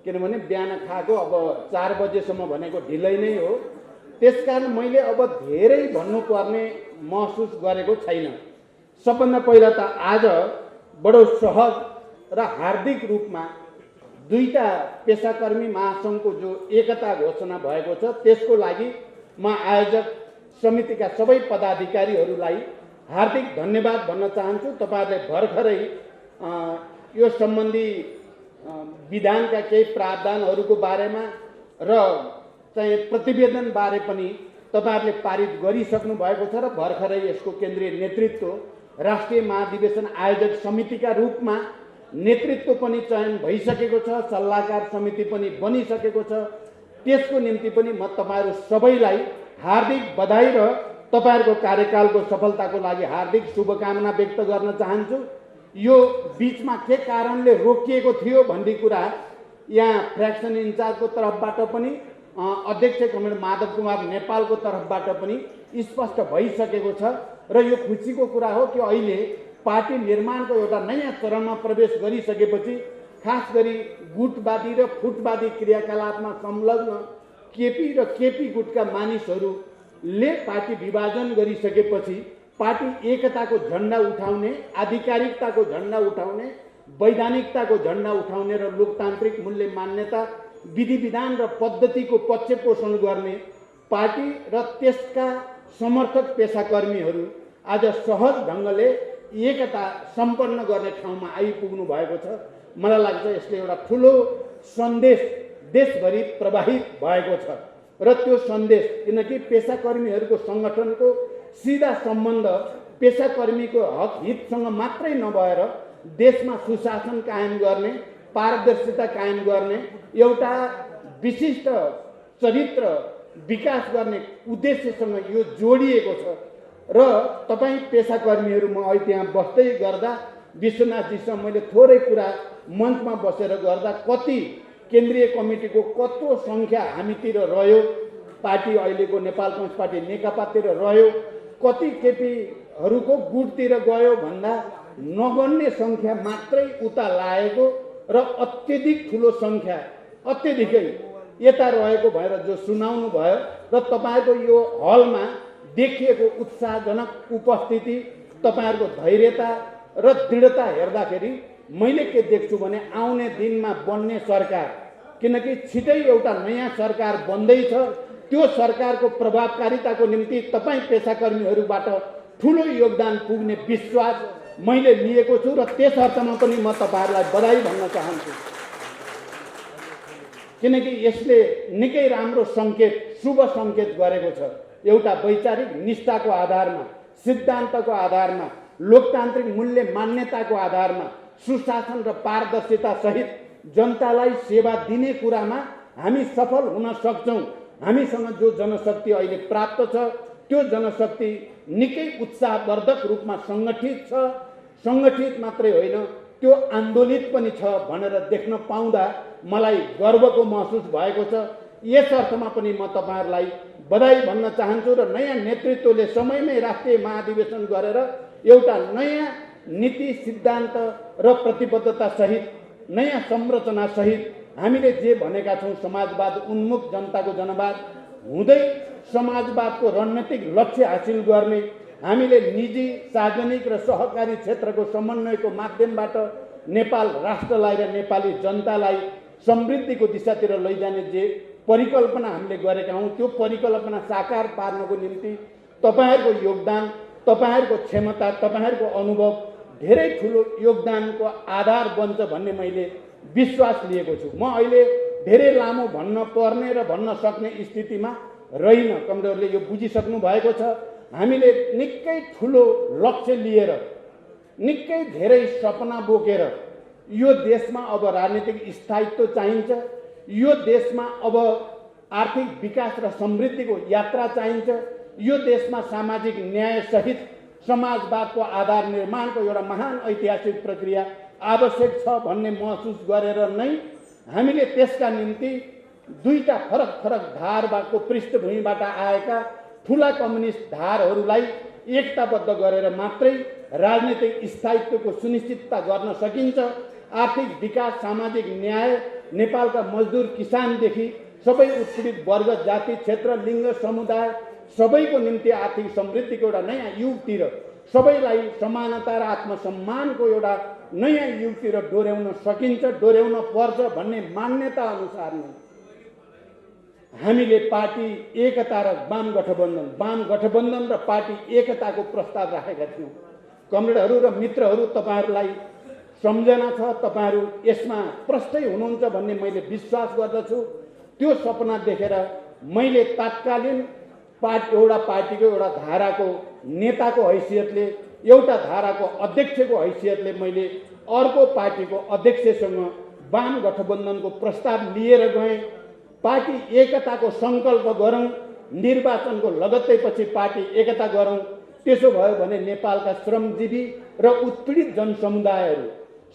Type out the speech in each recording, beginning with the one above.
किनभने बिहान खाएको अब 4 बजेसम्म भनेको ढिलै नै हो। त्यसकारण मैले अब धेरै भन्नुपर्ने महसुस गरेको छैन। सबभन्दा पहिला त आज बडो सहज र हार्दिक रूपमा दुईटा पेशाकर्मी महासङ्घको जो एकता घोषणा भएको छ त्यसको लागि म आयोजक समितिका सबै पदाधिकारीहरूलाई हार्दिक धन्यवाद भन्न चाहन्छु। तपाईहरुले भर्खरै यो सम्बन्धी विधानका केही प्रावधानहरूको बारेमा र चाहिँ प्रतिवेदन बारे पनि तपाईहरुले पारित गरिसक्नु भएको छ र भर्खरै यसको केन्द्रीय नेतृत्व राष्ट्रिय महाधिवेशन आयोजक समितिका रूपमा नेतृत्व पनि चयन भइसकेको छ, सल्लाहकार समिति पनि बनिसकेको छ। त्यसको निम्ति पनि म तपाईहरु सबैलाई हार्दिक बधाई र तपाईहरुको कार्यकालको सफलताको लागि हार्दिक शुभकामना व्यक्त गर्न चाहन्छु। यो बीचमा के कारणले रोकिएको थियो भन्ने कुरा यहाँ फ्र्याक्सन इन्चार्जको तर्फबाट पनि अध्यक्ष कमरेड माधव कुमार नेपालको तर्फबाट पनि स्पष्ट भइसकेको छ र यो खुसीको कुरा हो कि अहिले पार्टी निर्माणको एउटा नयाँ चरणमा प्रवेश गरिसकेपछि खास गरी गुटवादी र फुटवादी क्रियाकलापमा संलग्न केपी र केपी गुटका मानिसहरूले पार्टी विभाजन गरिसकेपछि पार्टी एकताको झण्डा उठाउने, आधिकारिकताको झण्डा उठाउने, वैधानिकताको झण्डा उठाउने र लोकतान्त्रिक मूल्य मान्यता, विधि विधान र पद्धतिको पक्ष पोषण गर्ने पार्टी र त्यसका समर्थक पेशाकर्मीहरू आज सहज ढङ्गले एकता सम्पन्न गर्ने ठाउँमा आइपुग्नु भएको छ। मलाई लाग्छ यसले एउटा ठुलो सन्देश देशभरि प्रवाहित भएको छ र त्यो सन्देश किनकि पेशाकर्मीहरूको सङ्गठनको सीधा सम्बन्ध पेशाकर्मीको हक हितसँग मात्रै नभएर देशमा सुशासन कायम गर्ने, पारदर्शिता कायम गर्ने, एउटा विशिष्ट चरित्र विकास गर्ने उद्देश्यसँग यो जोडिएको छ र तपाईँ पेशाकर्मीहरू म अहिले त्यहाँ बस्दै गर्दा विश्वनाथजीसँग मैले थोरै कुरा मञ्चमा बसेर गर्दा कति केन्द्रीय कमिटीको कत्रो सङ्ख्या हामीतिर रह्यो, पार्टी अहिलेको नेपाल कम्युनिस्ट पार्टी नेकपातिर रह्यो, कति केपीहरूको गुटतिर गयो भन्दा नगन्ने सङ्ख्या मात्रै उता लागेको र अत्यधिक ठुलो सङ्ख्या अत्यधिकै यता रहेको भएर जो सुनाउनु भयो र तपाईहरुको यो हलमा देखिएको उत्साहजनक उपस्थिति, तपाईहरुको धैर्यता र दृढता हेर्दाखेरि मैले के देख्छु भने आउने दिनमा बन्ने सरकार, किनकि छिटै एउटा नयाँ सरकार बन्दैछ, त्यो सरकारको प्रभावकारिताको निम्ति तपाईँ पेशाकर्मीहरूबाट ठुलो योगदान पुग्ने विश्वास मैले लिएको छु र त्यस अर्थमा पनि म तपाईहरुलाई बधाई भन्न चाहन्छु। किनकि यसले निकै राम्रो सङ्केत, शुभ सङ्केत गरेको छ। एउटा वैचारिक निष्ठाको आधारमा, सिद्धान्तको आधारमा, लोकतान्त्रिक मूल्य मान्यताको आधारमा सुशासन र पारदर्शिता सहित जनतालाई सेवा दिने कुरामा हामी सफल हुन सक्छौँ। हामीसँग जो जनशक्ति अहिले प्राप्त छ त्यो जनशक्ति निकै उत्साहवर्धक रूपमा सङ्गठित छ। सङ्गठित मात्रै होइन, त्यो आन्दोलित पनि छ भनेर देख्न पाउँदा मलाई गर्वको महसुस भएको छ। यस अर्थमा पनि म तपाईहरुलाई बधाई भन्न चाहन्छु र नयाँ नेतृत्वले समयमै राष्ट्रिय महाधिवेशन गरेर एउटा नयाँ नीति, सिद्धान्त र प्रतिबद्धता सहित, नयाँ संरचना सहित हामीले जे भनेका छौँ समाजवाद उन्मुख जनताको जनवाद हुँदै समाजवादको रणनीतिक लक्ष्य हासिल गर्ने, हामीले निजी, सार्वजनिक र सहकारी क्षेत्रको समन्वयको माध्यमबाट नेपाल राष्ट्रलाई र नेपाली जनतालाई समृद्धिको दिशातिर लैजाने जे परिकल्पना हामीले गरेका हौँ त्यो परिकल्पना साकार पार्नको निम्ति तपाईहरुको योगदान, तपाईहरुको क्षमता, तपाईहरुको अनुभव धेरै ठुलो योगदानको आधार बन्छ भन्ने मैले विश्वास लिएको छु। म अहिले धेरै लामो भन्न पर्ने र भन्न सक्ने स्थितिमा रहिन। कमरेडले यो बुझिसक्नु भएको छ। हामीले निकै ठुलो लक्ष्य लिएर, निकै धेरै सपना बोकेर यो देशमा अब राजनीतिक स्थायित्व चाहिन्छ, यो देशमा अब आर्थिक विकास र समृद्धिको यात्रा चाहिन्छ, यो देशमा सामाजिक न्याय सहित समाजवादको आधार निर्माणको एउटा महान ऐतिहासिक प्रक्रिया आवश्यक छ भन्ने महसुस गरेर नै हामीले त्यसका निम्ति दुईटा फरक फरक धारको पृष्ठभूमिबाट आएका ठुला कम्युनिस्ट धारहरूलाई एकताबद्ध गरेर मात्रै राजनीतिक स्थायित्वको सुनिश्चितता गर्न सकिन्छ। आर्थिक विकास, सामाजिक न्याय, नेपालका मजदुर किसानदेखि सबै उत्पीडित वर्ग, जाति, क्षेत्र, लिङ्ग, समुदाय सबैको निम्ति आर्थिक समृद्धिको एउटा नयाँ युगतिर, सबैलाई समानता र आत्मसम्मानको एउटा नयाँ युगतिर डोर्याउन सकिन्छ, डोर्याउन पर्छ भन्ने मान्यता अनुसार नै हामीले पार्टी एकता र वाम गठबन्धन र पार्टी एकताको प्रस्ताव राखेका थियौँ। कमरेडहरू र मित्रहरू, तपाईँहरूलाई सम्झना छ, तपाईँहरू यसमा प्रष्टै हुनुहुन्छ भन्ने मैले विश्वास गर्दछु। त्यो सपना देखेर मैले तात्कालीन एउटा पार्टीको एउटा धाराको नेताको हैसियतले, एउटा धाराको अध्यक्षको हैसियतले मैले अर्को पार्टीको अध्यक्षसँग वाम गठबन्धनको प्रस्ताव लिएर गएँ। पार्टी एकताको सङ्कल्प गरौँ, निर्वाचनको लगत्तै पछि पार्टी एकता गरौँ। त्यसो भयो भने नेपालका श्रमजीवी र उत्पीडित जनसमुदायहरू,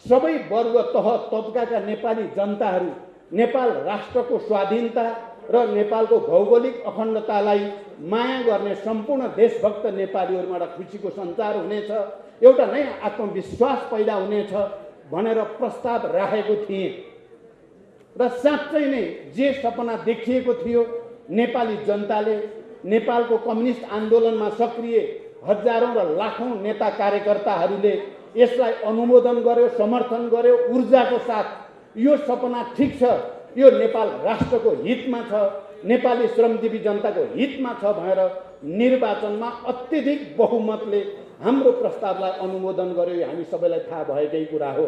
सबै वर्ग, तह तबकाका नेपाली जनताहरू नेपाल राष्ट्रको स्वाधीनता र नेपालको भौगोलिक अखण्डतालाई माया गर्ने सम्पूर्ण देशभक्त नेपालीहरूमा एउटा खुसीको सञ्चार हुनेछ, एउटा नयाँ आत्मविश्वास पैदा हुनेछ भनेर प्रस्ताव राखेको थिएँ। र साँच्चै नै जे सपना देखिएको थियो, नेपाली जनताले, नेपालको कम्युनिस्ट आन्दोलनमा सक्रिय हजारौं र लाखौं नेता कार्यकर्ताहरूले यसलाई अनुमोदन गर्यो, समर्थन गर्यो ऊर्जाको साथ। यो सपना ठिक छ, यो नेपाल राष्ट्रको हितमा छ, नेपाली श्रमजीवी जनताको हितमा छ भनेर निर्वाचनमा अत्यधिक बहुमतले हाम्रो प्रस्तावलाई अनुमोदन गर्यो। यो हामी सबैलाई थाहा भएकै कुरा हो।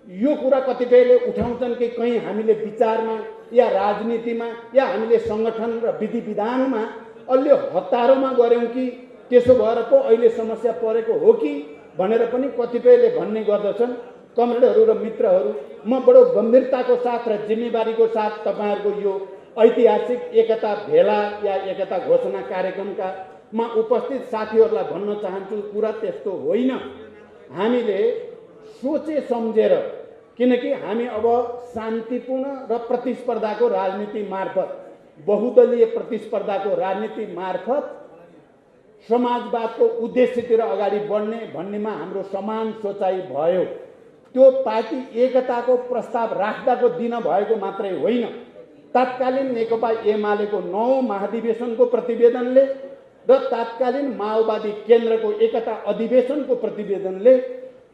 यो कुरा कतिपयले उठाउँछन् कि कहीँ हामीले विचारमा या राजनीतिमा या हामीले सङ्गठन र विधि विधानमा अलि हतारोमा गऱ्यौँ कि त्यसो भएर पो अहिले समस्या परेको हो कि भनेर पनि कतिपयले भन्ने गर्दछन्। कमरेडहरू र मित्रहरू, म बडो गम्भीरताको साथ र जिम्मेवारीको साथ तपाईँहरूको यो ऐतिहासिक एकता भेला या एकता घोषणा कार्यक्रमका उपस्थित साथीहरूलाई भन्न चाहन्छु, कुरा त्यस्तो होइन। हामीले सोचे सम्झेर, किनकि हामी अब शान्तिपूर्ण र प्रतिस्पर्धाको राजनीति मार्फत, बहुदलीय प्रतिस्पर्धाको राजनीति मार्फत समाजवादको उद्देश्यतिर अगाडि बढ्ने भन्नेमा हाम्रो समान सोचाइ भयो। त्यो पार्टी एकताको प्रस्ताव राख्दाको दिन भएको मात्रै होइन, तत्कालीन नेकपा एमालेको 9औं महाधिवेशनको प्रतिवेदनले र तत्कालीन माओवादी केन्द्रको एकता अधिवेशनको प्रतिवेदनले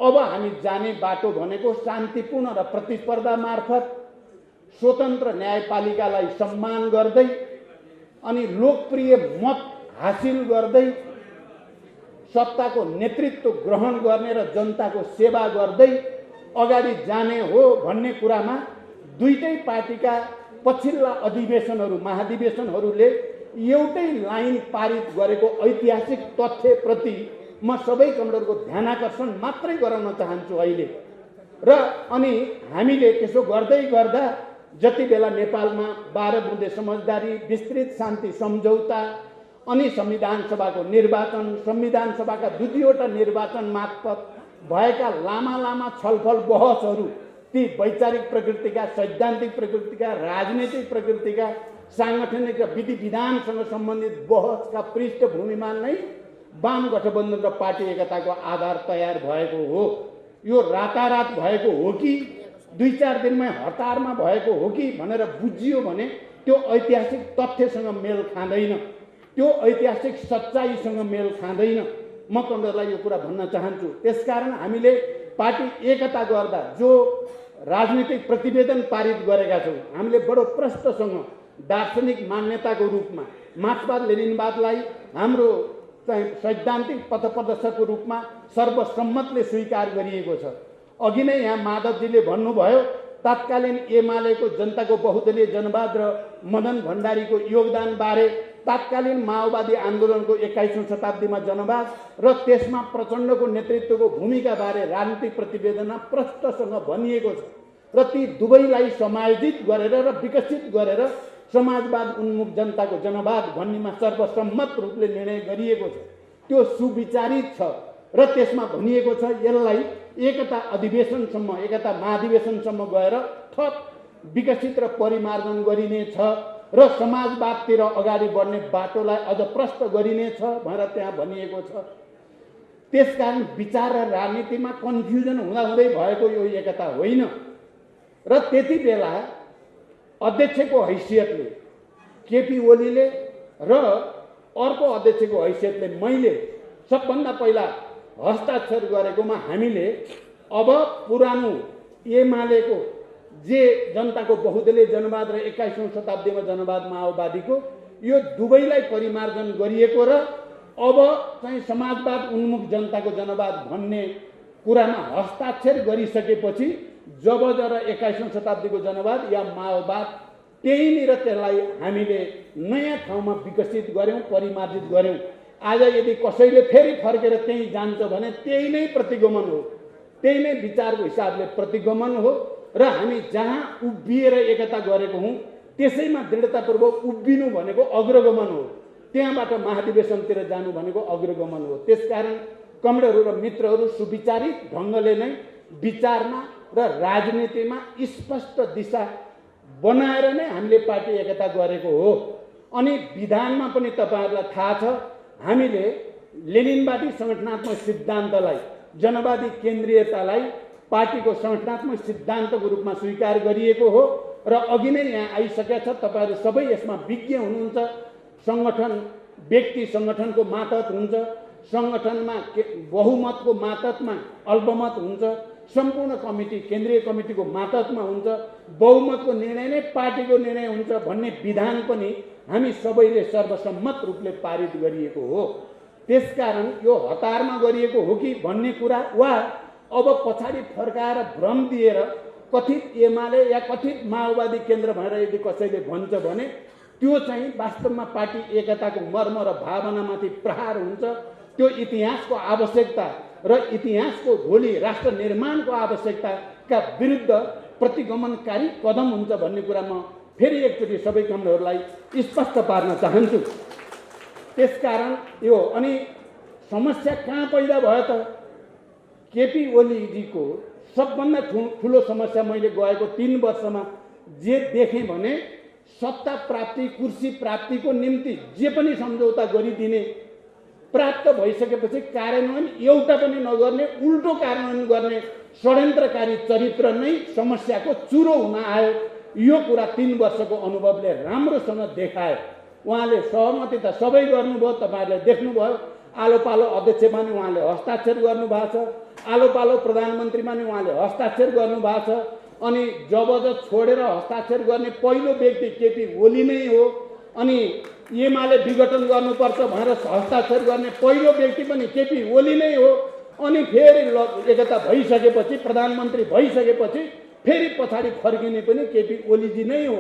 अब हामी जाने बाटो भनेको शान्तिपूर्ण र प्रतिस्पर्धा मार्फत, स्वतन्त्र न्यायपालिकालाई सम्मान गर्दै अनि लोकप्रिय मत हासिल गर्दै सत्ताको नेतृत्व ग्रहण गर्ने र जनताको सेवा गर्दै अगाडि जाने हो भन्ने कुरामा दुईटै पार्टीका पछिल्ला अधिवेशनहरू, महाधिवेशनहरूले एउटै लाइन पारित गरेको ऐतिहासिक तथ्यप्रति म सबै कमरेडहरूको ध्यानाकर्षण मात्रै गराउन चाहन्छु अहिले। र अनि हामीले त्यसो गर्दै गर्दा जति बेला नेपालमा 12 बुँदे समझदारी, विस्तृत शान्ति सम्झौता अनि संविधान सभाको निर्वाचन, संविधान सभाका दुईवटा निर्वाचन मार्फत भएका लामा छलफल बहसहरू, ती वैचारिक प्रकृतिका, सैद्धान्तिक प्रकृतिका, राजनीतिक प्रकृतिका, साङ्गठनिक र विधि विधानसँग सम्बन्धित बहसका पृष्ठभूमिमा नै वाम गठबन्धन र पार्टी एकताको आधार तयार भएको हो। यो रातारात भएको हो कि 2-4 दिनमै हतारमा भएको हो कि भनेर बुझियो भने त्यो ऐतिहासिक तथ्यसँग मेल खाँदैन, त्यो ऐतिहासिक सच्चाइसँग मेल खाँदैन। म कमरेडलाई यो कुरा भन्न चाहन्छु। त्यसकारण हामीले पार्टी एकता गर्दा जो राजनीतिक प्रतिवेदन पारित गरेका छौँ, हामीले बडो प्रष्टसँग दार्शनिक मान्यताको रूपमा मार्क्सवाद लेनिनवादलाई हाम्रो सैद्धान्तिक पथप्रदर्शकको रूपमा सर्वसम्मतले स्वीकार गरिएको छ। अघि नै यहाँ माधवजीले भन्नुभयो, तत्कालीन एमालेको जनताको बहुदलीय जनवाद र मदन भण्डारीको योगदानबारे, तत्कालीन माओवादी आन्दोलनको 21औं शताब्दीमा जनवाद र त्यसमा प्रचण्डको नेतृत्वको भूमिकाबारे राजनीतिक प्रतिवेदनमा प्रष्टसँग भनिएको छ। र ती दुवैलाई समायोजित गरेर र विकसित गरेर समाजवाद उन्मुख जनताको जनवाद भन्नेमा सर्वसम्मत रूपले निर्णय गरिएको छ। त्यो सुविचारित छ र त्यसमा भनिएको छ यसलाई एकता अधिवेशनसम्म, एकता महाधिवेशनसम्म गएर थप विकसित र परिमार्जन गरिनेछ र समाजवादतिर अगाडि बढ्ने बाटोलाई अझ प्रष्ट गरिनेछ भनेर त्यहाँ भनिएको छ। त्यसकारण विचार र राजनीतिमा कन्फ्युजन हुँदाहुँदै भएको यो एकता होइन। र त्यति बेला अध्यक्षको हैसियतले केपी ओलीले र अर्को अध्यक्षको हैसियतले मैले सबभन्दा पहिला हस्ताक्षर गरेकोमा हामीले अब पुरानो एमालेको जे जनताको बहुदलीय जनवाद र 21औं शताब्दीमा जनवाद माओवादीको यो दुवैलाई परिमार्जन गरिएको र अब चाहिँ समाजवाद उन्मुख जनताको जनवाद भन्ने कुरामा हस्ताक्षर गरिसकेपछि जब 21औं शताब्दीको जनवाद या माओवाद त्यहीँनिर त्यसलाई हामीले नयाँ ठाउँमा विकसित गऱ्यौँ, परिमार्जित गऱ्यौँ। आज यदि कसैले फेरि फर्केर त्यहीँ जान्छ भने त्यही नै प्रतिगमन हो, त्यही नै विचारको हिसाबले प्रतिगमन हो। र हामी जहाँ उभिएर एकता गरेको हौँ त्यसैमा दृढतापूर्वक उभिनु भनेको अग्रगमन हो, त्यहाँबाट महाधिवेशनतिर जानु भनेको अग्रगमन हो। त्यसकारण कमरेडहरू र मित्रहरू सुविचारित ढङ्गले नै विचारमा र राजनीतिमा स्पष्ट दिशा बनाएर नै हामीले पार्टी एकता गरेको हो। अनि विधानमा पनि तपाईँहरूलाई थाहा छ, हामीले लेनिनवादी सङ्गठनात्मक सिद्धान्तलाई, जनवादी केन्द्रीयतालाई पार्टीको सङ्गठनात्मक सिद्धान्तको रूपमा स्वीकार गरिएको हो र अघि नै यहाँ आइसकेको छ। तपाईँहरू सबै यसमा विज्ञ हुनुहुन्छ। सङ्गठन व्यक्ति सङ्गठनको मातहत हुन्छ, सङ्गठनमा बहुमतको मातहतमा अल्पमत हुन्छ, सम्पूर्ण कमिटी केन्द्रीय कमिटीको मातहतमा हुन्छ, बहुमतको निर्णय नै पार्टीको निर्णय हुन्छ भन्ने विधान पनि हामी सबैले सर्वसम्मत रूपले पारित गरिएको हो। त्यसकारण यो हतारमा गरिएको हो कि भन्ने कुरा वा अब पछाडि फर्काएर भ्रम दिएर कथित एमाले या कथित माओवादी केन्द्र भनेर यदि कसैले भन्छ भने त्यो चाहिँ वास्तवमा पार्टी एकताको मर्म र भावनामाथि प्रहार हुन्छ। त्यो इतिहासको आवश्यकता र इतिहासको भोलि राष्ट्र निर्माणको आवश्यकताका विरुद्ध प्रतिगमनकारी कदम हुन्छ भन्ने कुरा म फेरि एकचोटि सबै कमरेडहरूलाई स्पष्ट पार्न चाहन्छु। त्यसकारण यो अनि समस्या कहाँ पैदा भयो त? केपी ओलीजीको सबभन्दा ठुलो समस्या मैले गएको 3 वर्षमा जे देखेँ भने सत्ता प्राप्ति, कुर्सी प्राप्तिको निम्ति जे पनि सम्झौता गरिदिने, प्राप्त भइसकेपछि कार्यान्वयन एउटा पनि नगर्ने, उल्टो कार्यान्वयन गर्ने षड्यन्त्रकारी चरित्र नै समस्याको चुरो हुन आयो। यो कुरा 3 वर्षको अनुभवले राम्रोसँग देखायो। उहाँले सहमति त सबै गर्नुभयो, तपाईँहरूले देख्नुभयो। आलो पालो अध्यक्षमा नि उहाँले हस्ताक्षर गर्नुभएको छ, आलो पालो प्रधानमन्त्रीमा नि उहाँले हस्ताक्षर गर्नुभएको छ। अनि जबरजस्त छोडेर हस्ताक्षर गर्ने पहिलो व्यक्ति केपी ओली नै हो। अनि एमाले विघटन गर्नुपर्छ भनेर हस्ताक्षर गर्ने पहिलो व्यक्ति पनि केपी ओली नै हो। अनि फेरि एकता भइसकेपछि, प्रधानमन्त्री भइसकेपछि फेरि पछाडि फर्किने पनि केपी ओलीजी नै हो।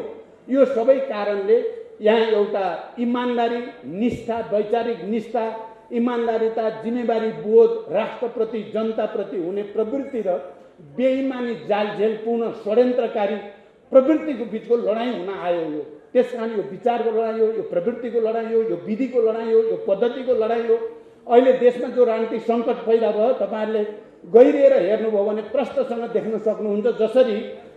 यो सबै कारणले यहाँ एउटा इमान्दारी, निष्ठा, वैचारिक निष्ठा, इमान्दारिता, जिम्मेवारी बोध, राष्ट्रप्रति जनताप्रति हुने प्रवृत्ति र बेइमानी, जालझेलपूर्ण षड्यन्त्रकारी प्रवृत्तिको बिचको लडाइँ हुन आयो। यो त्यसकारण यो विचारको लडाइँ हो, यो प्रवृत्तिको लडाइँ हो, यो विधिको लडाइँ हो, यो पद्धतिको लडाइँ हो। अहिले देशमा जो राजनीतिक सङ्कट पैदा भयो तपाईँहरूले गहिरिएर हेर्नुभयो भने प्रष्टसँग देख्न सक्नुहुन्छ। जसरी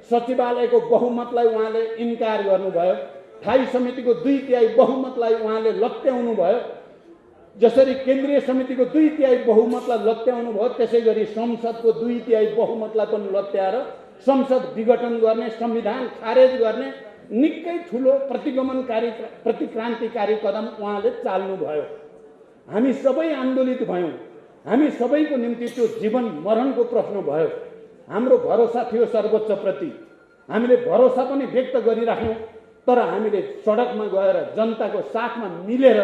सचिवालयको बहुमतलाई उहाँले इन्कार गर्नुभयो, स्थायी समितिको 2/3 बहुमतलाई उहाँले लत्याउनु भयो, जसरी केन्द्रीय समितिको 2/3 बहुमतलाई लत्याउनु भयो, त्यसै गरी संसदको 2/3 बहुमतलाई पनि लत्याएर संसद विघटन गर्ने, संविधान खारेज गर्ने निकै ठुलो प्रतिगमनकारी, प्रतिक्रान्तिकारी कदम उहाँले चाल्नुभयो। हामी सबै आन्दोलित भयौँ। हामी सबैको निम्ति त्यो जीवन मरणको प्रश्न भयो। हाम्रो भरोसा थियो सर्वोच्चप्रति, हामीले भरोसा पनि व्यक्त गरिराख्यौँ। तर हामीले सडकमा गएर जनताको साथमा मिलेर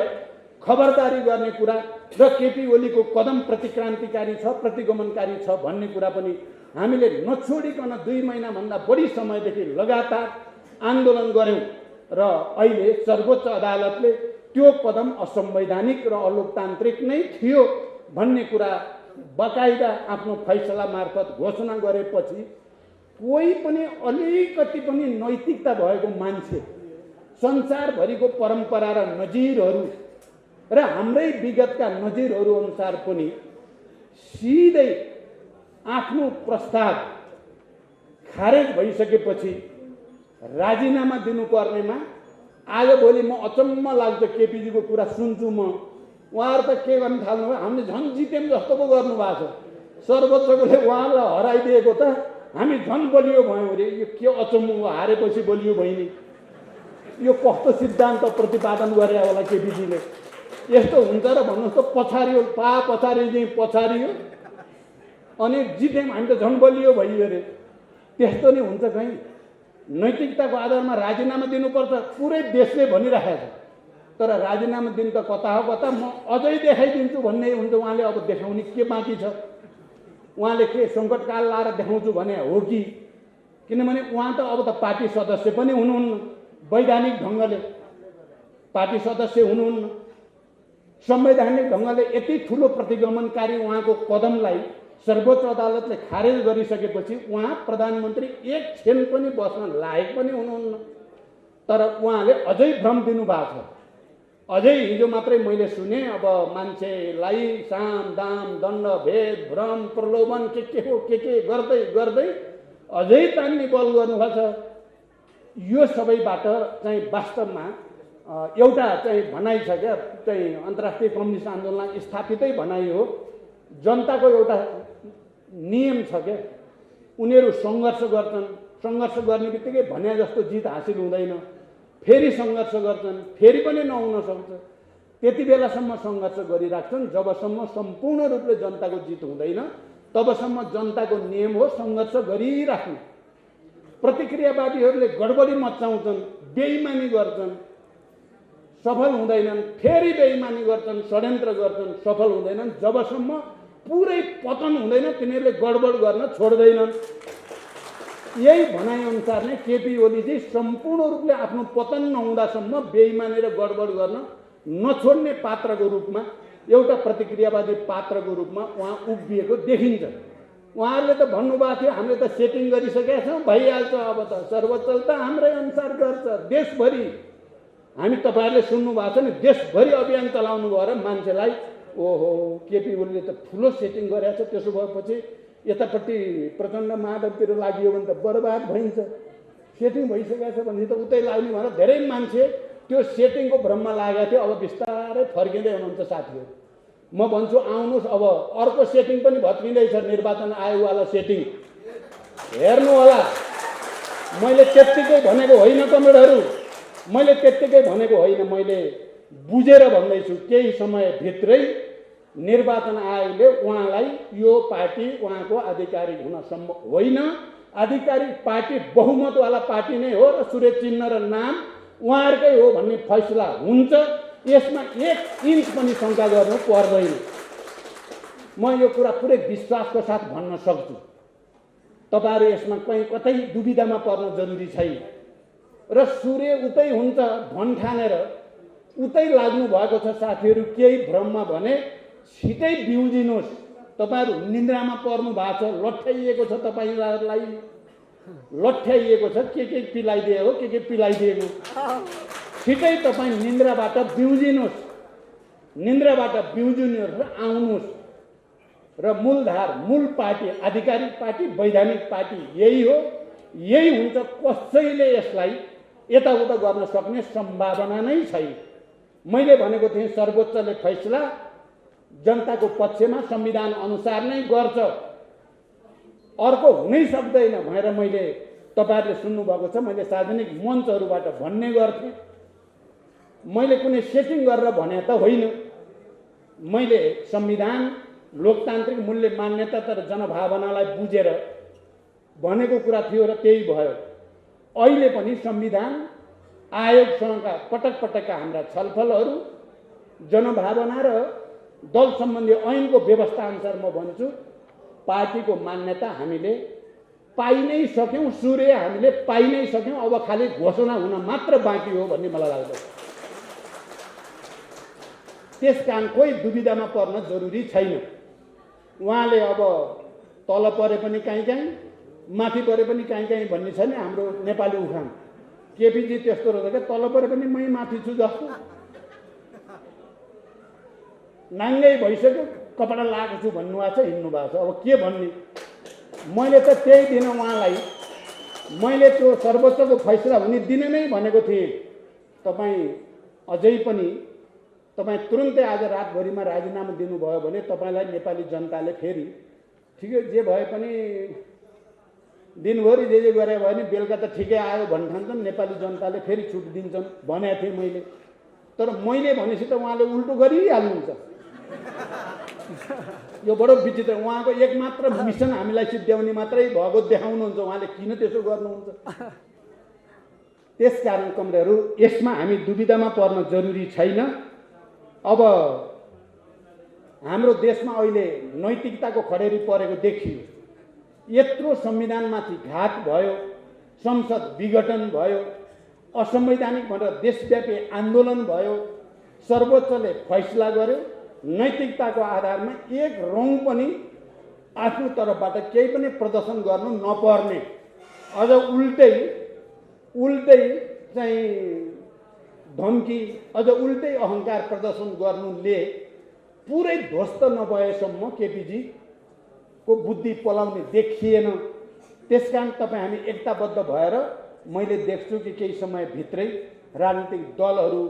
खबरदारी गर्ने कुरा र केपी ओलीको कदम प्रतिक्रान्तिकारी छ, प्रतिगमनकारी छ भन्ने कुरा पनि हामीले नछोडिकन 2 महिनाभन्दा बढी समयदेखि लगातार आन्दोलन गऱ्यौँ। र अहिले सर्वोच्च अदालतले त्यो कदम असंवैधानिक र अलोकतान्त्रिक नै थियो भन्ने कुरा बकाइदा आफ्नो फैसला मार्फत घोषणा गरेपछि कोही पनि अलिकति पनि नैतिकता भएको मान्छे, संसारभरिको परम्परा र नजिरहरू र हाम्रै विगतका नजिरहरू अनुसार पनि सिधै आफ्नो प्रस्ताव खारेज भइसकेपछि राजीनामा दिनुपर्नेमा आजभोलि म अचम्म लाग्छ, केपीजीको कुरा सुन्छु म, उहाँहरू त के गर्न थाल्नुभयो, हामीले झन् जित्यौँ जस्तो पो गर्नुभएको छ। सर्वोच्चकोले उहाँलाई हराइदिएको त हामी झन् बलियो भयौँ अरे। यो के अचम्म हो, हारेपछि बलियो भइने, यो कस्तो सिद्धान्त प्रतिपादन गरे होला केपीजीले। यस्तो हुन्छ र भन्नुहोस् त, पछारियो पछारि चाहिँ पछारियो अनि जित्यौँ हामी त झन् बलियो भइयो अरे। त्यस्तो नै हुन्छ कहीँ? नैतिकताको आधारमा राजीनामा दिनुपर्छ पुरै देशले भनिराखेको छ, तर राजीनामा दिन त कता हो कता, म अझै देखाइदिन्छु भन्ने हुन्छ। उहाँले अब देखाउने के बाँकी छ? उहाँले के सङ्कटकाल लाएर देखाउँछु भने हो कि? किनभने उहाँ त अब त पार्टी सदस्य पनि हुनुहुन्न, वैधानिक ढङ्गले पार्टी सदस्य हुनुहुन्न। संवैधानिक ढङ्गले यति ठुलो प्रतिगमनकारी उहाँको कदमलाई सर्वोच्च अदालतले खारेज गरिसकेपछि उहाँ प्रधानमन्त्री एक क्षण पनि बस्न लायक पनि हुनुहुन्न। तर उहाँले अझै भ्रम दिनुभएको छ। अझै हिजो मात्रै मैले सुने, अब मान्छेलाई साम दाम दण्ड भेद भ्रम प्रलोभन के हो के गर्दै गर्दै अझै तान्ने बल गर्नुभएको छ। यो सबैबाट चाहिँ वास्तवमा एउटा चाहिँ भनाइ छ क्या, चाहिँ अन्तर्राष्ट्रिय कम्युनिस्ट आन्दोलन स्थापितै भनाइ हो। जनताको एउटा नियम छ क्या, उनीहरू सङ्घर्ष गर्छन्, सङ्घर्ष गर्ने बित्तिकै भने जस्तो जित हासिल हुँदैन, फेरि सङ्घर्ष गर्छन्, फेरि पनि नहुन सक्छ। त्यति बेलासम्म सङ्घर्ष गरिराख्छन् जबसम्म सम्पूर्ण रूपले जनताको जित हुँदैन, तबसम्म जनताको नियम हो सङ्घर्ष गरिराख्नु। प्रतिक्रियावादीहरूले गडबडी मचाउँछन्, बेइमानी गर्छन्, सफल हुँदैनन्, फेरि बेइमानी गर्छन्, षड्यन्त्र गर्छन्, सफल हुँदैनन्। जबसम्म पुरै पतन हुँदैन तिनीहरूले गडबड गर्न छोड्दैनन्। यही भनाइअनुसार नै केपी ओलीजी सम्पूर्ण रूपले आफ्नो पतन नहुँदासम्म बेइमानी र गडबड गर्न नछोड्ने पात्रको रूपमा, एउटा प्रतिक्रियावादी पात्रको रूपमा उहाँ उभिएको देखिन्छ। उहाँहरूले त भन्नुभएको थियो हामीले त सेटिङ गरिसकेका छौँ, भइहाल्छ, अब त सर्वोच्चले त हाम्रै अनुसार गर्छ। देशभरि हामी तपाईँहरूले सुन्नुभएको छ नि, देशभरि अभियान चलाउनु भयो र मान्छेलाई ओहो केपी ओलीले त ठुलो सेटिङ गरेको छ, त्यसो भएपछि यतापट्टि प्रचण्ड माधवतिर लागियो भने त बर्बाद भइन्छ। सेटिङ भइसकेको छ भने त उतै लाग्ने भनेर धेरै मान्छे त्यो सेटिङको भ्रममा लागेको थियो। अब बिस्तारै फर्किँदै हुनुहुन्छ साथीहरू। म भन्छु आउनुहोस्, अब अर्को सेटिङ पनि भत्किँदैछ, निर्वाचन आयोगवाला सेटिङ हेर्नु होला। मैले त्यत्तिकै भनेको होइन कमरेडहरू, मैले त्यत्तिकै भनेको होइन, मैले बुझेर भन्दैछु। केही समयभित्रै निर्वाचन आयोगले उहाँलाई यो पार्टी उहाँको आधिकारिक हुन सम्भव होइन, आधिकारिक पार्टी बहुमतवाला पार्टी नै हो र सूर्य चिन्ह र नाम उहाँहरूकै हो भन्ने फैसला हुन्छ। यसमा एक इन्च पनि शङ्का गर्नु पर्दैन। म यो कुरा पुरै विश्वासको साथ भन्न सक्छु। तपाईँहरू यसमा कहीँ कतै दुविधामा पर्न जरुरी छैन। र सूर्य उतै हुन्छ भन ठानेर उतै लाग्नु भएको छ साथीहरू। केही भ्रममा भने छिटै बिउजिनुहोस्। तपाईँहरू निन्द्रामा पर्नु भएको छ, लट्ठ्याइएको छ, तपाईँहरूलाई लट्ठ्याइएको छ, के पिलाइदिएको के पिलाइदिएको। छिटै तपाईँ निन्द्राबाट बिउजिनुहोस्, निन्द्राबाट बिउजिनुहोस् र आउनुहोस् र मूलधार, मूल पार्टी, आधिकारिक पार्टी, वैधानिक पार्टी यही हो। यही हुन्छ। कसैले यसलाई यताउता गर्न सक्ने सम्भावना नै छैन। मैले भनेको थिएँ सर्वोच्चले फैसला जनताको पक्षमा संविधान अनुसार नै गर्छ, अर्को हुनै सक्दैन भनेर मैले तपाईँहरूले सुन्नुभएको छ। मैले सार्वजनिक मञ्चहरूबाट भन्ने गर्थेँ। मैले कुनै सेटिङ गरेर भने त होइन। मैले संविधान, लोकतान्त्रिक मूल्य मान्यता तर जनभावनालाई बुझेर भनेको कुरा थियो र त्यही भयो। अहिले पनि संविधान आयोगसँगका पटक पटकका हाम्रा छलफलहरू, जनभावना र दल सम्बन्धी ऐनको व्यवस्था अनुसार म भन्छु पार्टीको मान्यता हामीले पाइ नै सक्यौँ, सूर्य हामीले पाइ नै सक्यौँ। अब खालि घोषणा हुन मात्र बाँकी हो भन्ने मलाई लाग्छ। त्यसकारण कोही दुविधामा पर्न जरुरी छैन। उहाँले अब तल परे पनि कहीँ माथि परे पनि कहीँ भन्ने छ नि हाम्रो नेपाली उखान। केपीजी त्यस्तो रहेछ क्या, तल परे पनि मै माथि छु जस्तो, नाङ्गै भइसक्यो, कपडा लगाएको छु भन्नुभएको छ, हिँड्नु भएको छ। अब के भन्ने? मैले त त्यही दिन उहाँलाई, मैले त्यो सर्वोच्चको फैसला हुने दिन नै भनेको थिएँ, तपाईँ अझै पनि तपाईँ तुरुन्तै आज रातभरिमा राजीनामा दिनुभयो भने तपाईँलाई नेपाली जनताले फेरि ठिकै जे भए पनि दिनभरि जे गरे भयो भने बेलुका त ठिकै आयो भन्ठान्छन्, नेपाली जनताले फेरि छुट दिन्छन् भनेको थिएँ मैले। तर मैले भनेपछि त उहाँले उल्टो गरिहाल्नुहुन्छ। यो बडो विचित्र। उहाँको एकमात्र मिसन हामीलाई सिद्ध्याउने मात्रै भएको देखाउनुहुन्छ। उहाँले किन त्यसो गर्नुहुन्छ? त्यसकारण कमरेडहरू, यसमा हामी दुविधामा पर्न जरुरी छैन। अब हाम्रो देशमा अहिले नैतिकताको खडेरी परेको देखियो। यत्रो संविधानमाथि घात भयो, संसद विघटन भयो, असंवैधानिक भनेर देशव्यापी आन्दोलन भयो, सर्वोच्चले फैसला गर्यो, नैतिकताको आधारमा एक रौँ पनि आफ्नो तर्फबाट केही पनि प्रदर्शन गर्नु नपर्ने, अझ उल्टै चाहिँ धम्की, अझ उल्टै अहङ्कार प्रदर्शन गर्नुले पुरै ध्वस्त नभएसम्म केपीजी को बुद्धि पलाउने देखिएन। त्यसकारण तपाईँ हामी एकताबद्ध भएर मैले देख्छु कि केही समयभित्रै राजनीतिक दलहरू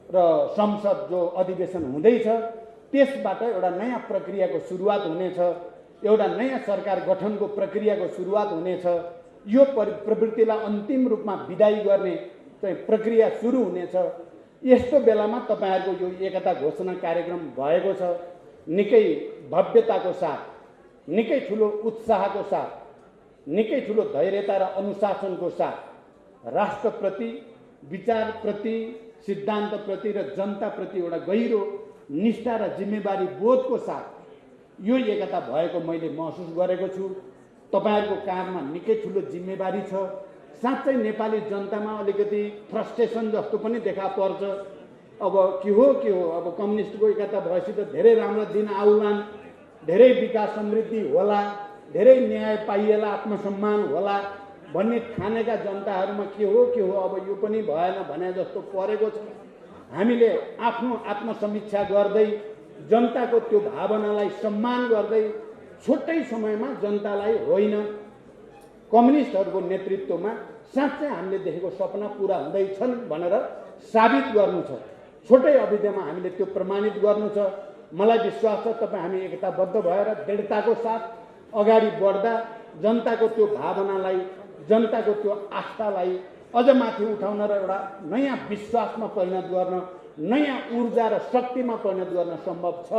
र संसद जो अधिवेशन हुँदैछ त्यसबाट एउटा नयाँ प्रक्रियाको सुरुवात हुनेछ, एउटा नयाँ सरकार गठनको प्रक्रियाको सुरुवात हुनेछ। यो प्रवृत्तिलाई अन्तिम रूपमा विदाई गर्ने चाहिँ प्रक्रिया सुरु हुनेछ। यस्तो बेलामा तपाईँहरूको यो एकता घोषणा कार्यक्रम भएको छ, निकै भव्यताको साथ, निकै ठुलो उत्साहको साथ, निकै ठुलो धैर्यता र अनुशासनको साथ राष्ट्रप्रति, विचारप्रति, सिद्धान्तप्रति र जनताप्रति एउटा गहिरो निष्ठा र जिम्मेवारी बोधको साथ यो एकता भएको मैले महसुस गरेको छु। तपाईहरुको काँधमा निकै ठुलो जिम्मेवारी छ। साँच्चै नेपाली जनतामा अलिकति फ्रस्ट्रेसन जस्तो पनि देखा पर्छ। अब के हो अब कम्युनिस्टको एकता भएपछि त धेरै राम्रो दिन आउलान्, धेरै विकास समृद्धि होला, धेरै न्याय पाइएला, आत्मसम्मान होला भन्ने ठानेका जनताहरूमा के हो अब यो पनि भएन भने जस्तो परेको छ। हामीले आफ्नो आत्मसमीक्षा गर्दै जनताको त्यो भावनालाई सम्मान गर्दै छुट्टै समयमा जनतालाई होइन कम्युनिस्टहरूको नेतृत्वमा साँच्चै हामीले देखेको सपना पूरा हुँदैछन् भनेर साबित गर्नु छ। छोटै अवधिमा हामीले त्यो प्रमाणित गर्नु छ। मलाई विश्वास छ तपाईँ हामी एकताबद्ध भएर दृढताको साथ अगाडि बढ्दा जनताको त्यो भावनालाई, जनताको त्यो आस्थालाई अझ माथि उठाउन र एउटा नयाँ विश्वासमा परिणत गर्न, नयाँ ऊर्जा र शक्तिमा परिणत गर्न सम्भव छ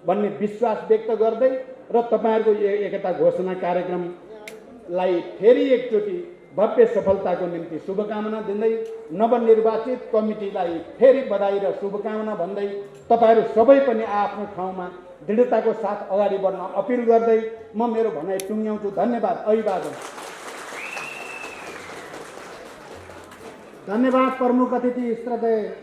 भन्ने विश्वास व्यक्त गर्दै र तपाईहरुको एकता घोषणा कार्यक्रमलाई फेरि एकचोटि भव्य सफलताको निम्ति शुभकामना दिँदै नवनिर्वाचित कमिटीलाई फेरि बधाई र शुभकामना भन्दै तपाईहरु सबै पनि आफ्नो ठाउँमा दृढताको साथ अगाडि बढ्न अपिल गर्दै म मेरो भनाइ टुङ्ग्याउँछु। धन्यवाद। अभिवादन। धन्यवाद प्रमुख अतिथि श्रद्धेय